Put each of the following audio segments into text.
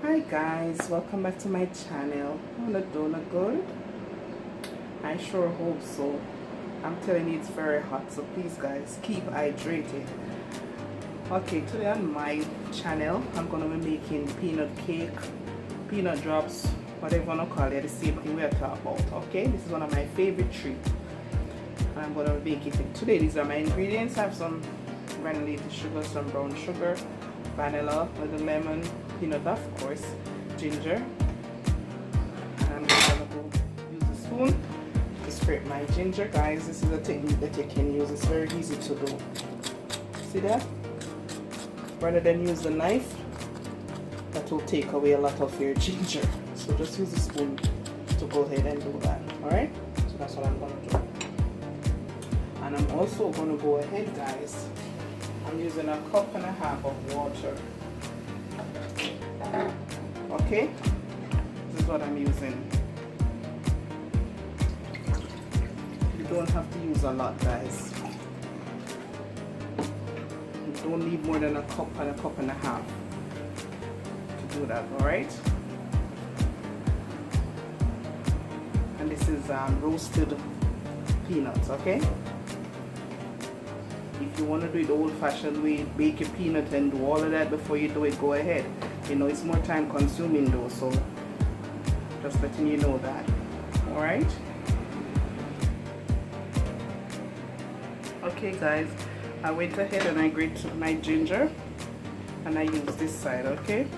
Hi guys, welcome back to my channel. Wanna do good? I sure hope so. I'm telling you it's very hot, so please guys keep hydrated. Okay, today on my channel I'm gonna be making peanut cake, peanut drops, whatever you wanna call it, the same thing we're talking about. Okay, this is one of my favorite treats. I'm gonna make it today. These are my ingredients. I have some granulated sugar, some brown sugar, vanilla with a lemon, peanut of course, ginger, and I'm just gonna go use a spoon to scrape my ginger. Guys, this is a technique that you can use. It's very easy to do. See that? Rather than use the knife, that will take away a lot of your ginger. So just use a spoon to go ahead and do that. Alright? So that's what I'm gonna do. And I'm also gonna go ahead, guys. I'm using a cup and a half of water. Okay, this is what I'm using. You don't have to use a lot, guys. You don't need more than a cup and a half to do that. All right. And this is roasted peanuts. Okay. If you want to do it the old-fashioned way, bake your peanut and do all of that before you do it, go ahead. You know, it's more time consuming though, so just letting you know that. Alright? Okay guys, I went ahead and I grated my ginger and I use this side, okay?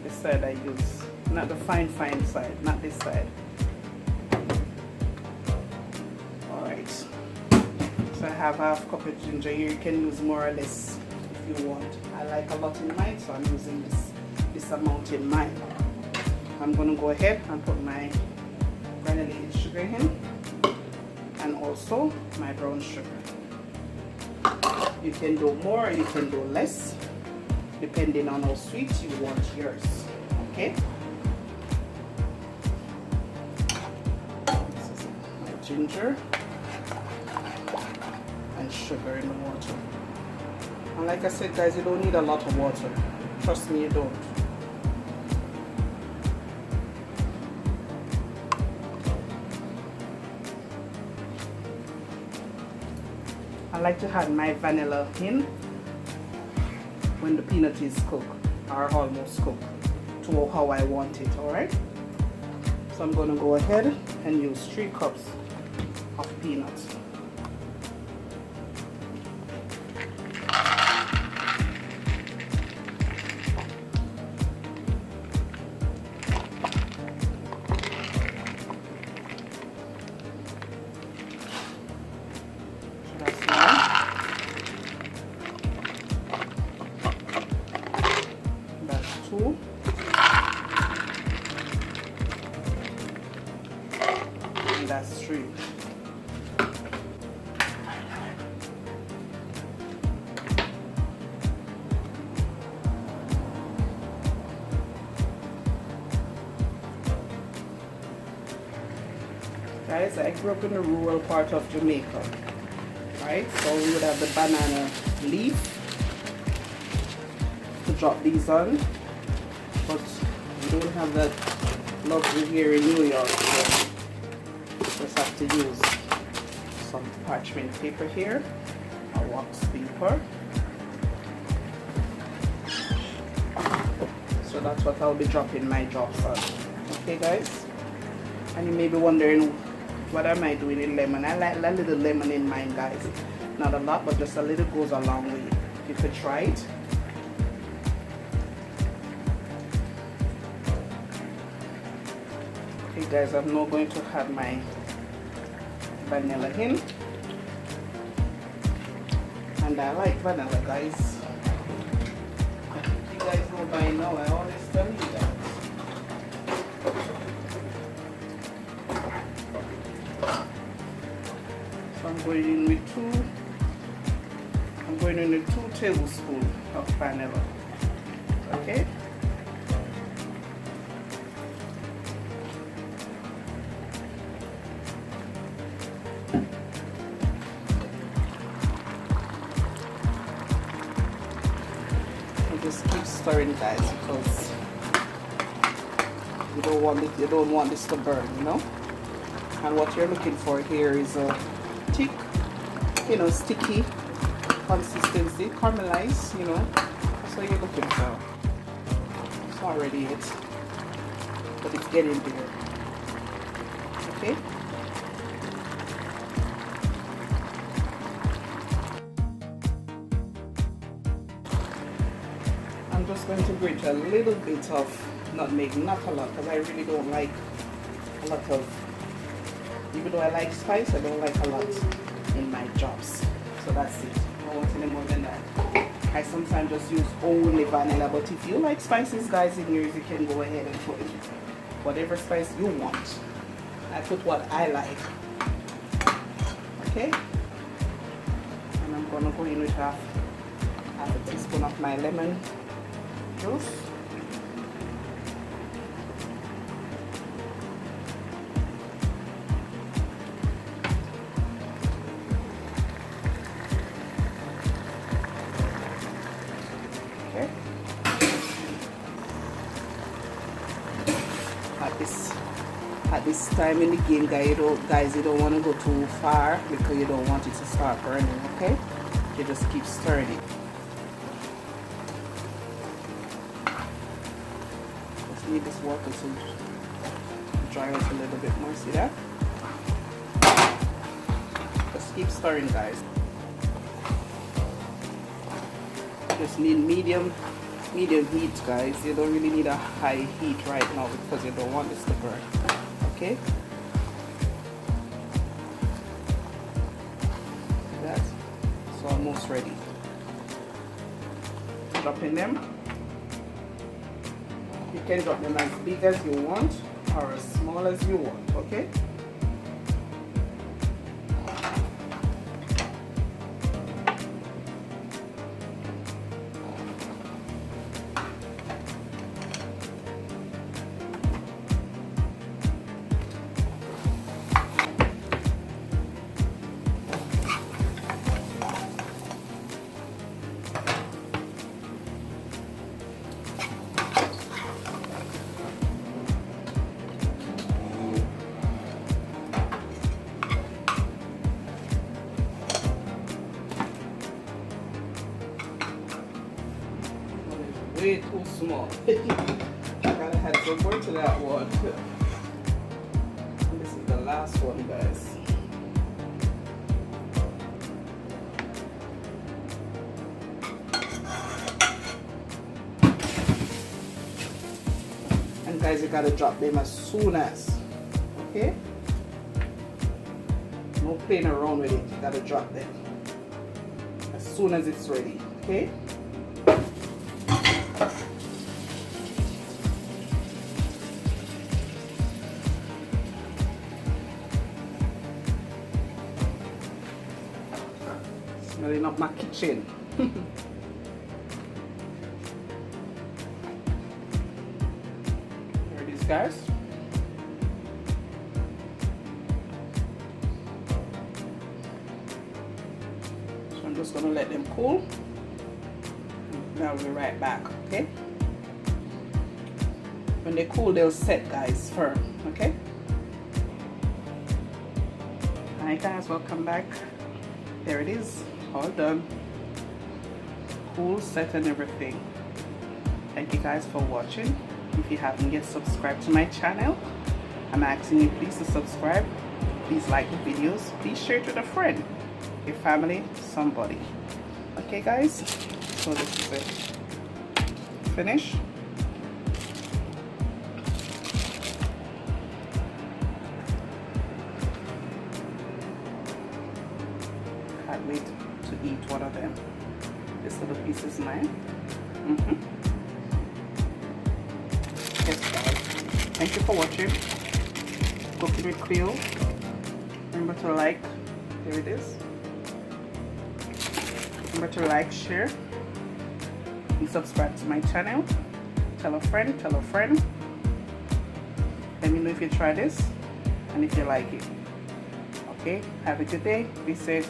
This side I use, not the fine side, not this side. Alright. So I have half cup of ginger here. You can use more or less if you want. I like a lot in mine, so I'm using this amount in mine. I'm gonna go ahead and put my granulated sugar in and also my brown sugar. You can do more or you can do less depending on how sweet you want yours. Okay? This is my ginger and sugar in the water. And like I said guys, you don't need a lot of water. Trust me, you don't. I like to add my vanilla in when the peanut is cooked or almost cooked to how I want it, alright? So I'm going to go ahead and use 3 cups of peanuts. And that's 3. Guys, I grew up in the rural part of Jamaica, right? So we would have the banana leaf to drop these on, but we don't have that luxury here in New York, so just have to use some parchment paper here, a wax paper. So that's what I'll be dropping my drops on. Okay guys? And you may be wondering, what am I doing in lemon? I like a little lemon in mine, guys. Not a lot, but just a little goes a long way. You could try it. Okay guys, I'm now going to add my vanilla in. And I like vanilla, guys. You guys know by now, I always tell you that. So I'm going in with 2 tablespoons of vanilla. Okay? just keep stirring, guys, because you don't want this to burn, you know. And what you're looking for here is a thick, you know, sticky consistency, caramelized, you know. That's what you're looking for. It's not ready yet, but it's getting there. Okay. I'm just going to grate a little bit of nutmeg, not a lot, because I really don't like a lot of, even though I like spice, I don't like a lot in my jobs. So that's it. I don't want any more than that. I sometimes just use only vanilla, but if you like spices, guys, in yours, you can go ahead and put whatever spice you want. I put what I like. Okay? And I'm gonna go in with half a teaspoon of my lemon juice. Okay. At this time in the game, guys, you don't want to go too far because you don't want it to start burning. Okay? You just keep stirring it. Need this water to dry out a little bit more. See that? Just keep stirring, guys. Just need medium heat, guys. You don't really need a high heat right now because you don't want this to burn. Okay? That's almost ready. Drop in them. You can drop them as big as you want or as small as you want, okay? Way too small. Gotta add some more to that one. And this is the last one, guys. And guys, you gotta drop them as soon as, okay? No playing around with it. You gotta drop them as soon as it's ready, okay? Smelling up my kitchen. There it is, guys. So I'm just gonna let them cool. Now I'll be right back, okay? When they cool, they'll set, guys, firm, okay? Hi guys, welcome back. There it is, all done. Cool, set and everything. Thank you guys for watching. If you haven't yet subscribed to my channel, I'm asking you please to subscribe. Please like the videos. Please share it with a friend, your family, somebody. Okay guys, so this is it. Finish. Can't wait to eat one of them. This little piece is mine. Yes guys, thank you for watching. Cooking with Creole. Remember to like, here it is. Remember to like, share, and subscribe to my channel. Tell a friend, tell a friend. Let me know if you try this and if you like it. Okay, have a good day, be safe.